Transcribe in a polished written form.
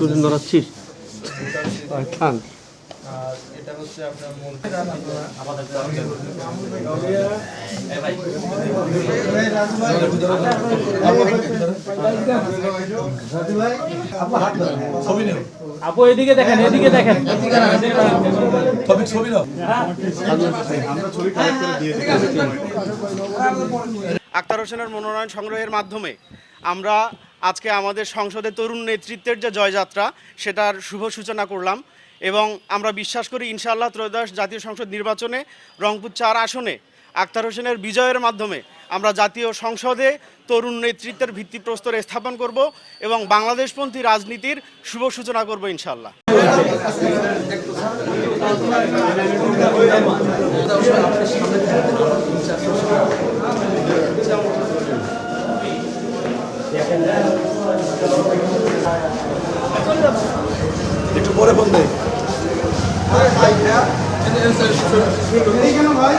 করে নড়াচ্ছিস খান। আর এটা হচ্ছে আপনার আপু এদিকে দেখেন, এদিকে দেখেন। আক্তার হোসেনের মনোনয়ন সংগ্রহের মাধ্যমে আমরা আজকে আমাদের সংসদে তরুণ নেতৃত্বের যে জয়যাত্রা সেটার শুভ সূচনা করলাম এবং আমরা বিশ্বাস করি ইনশাআল্লাহ ত্রয়োদশ জাতীয় সংসদ নির্বাচনে রংপুর ৪ আসনে আক্তার হোসেনের বিজয়ের মাধ্যমে আমরা জাতীয় সংসদে তরুণ নেতৃত্বের ভিত্তিপ্রস্তর স্থাপন করব এবং বাংলাদেশপন্থী রাজনীতির শুভ সূচনা করব ইনশাআল্লাহ। একটু পরে ফোন দেয় ভাই।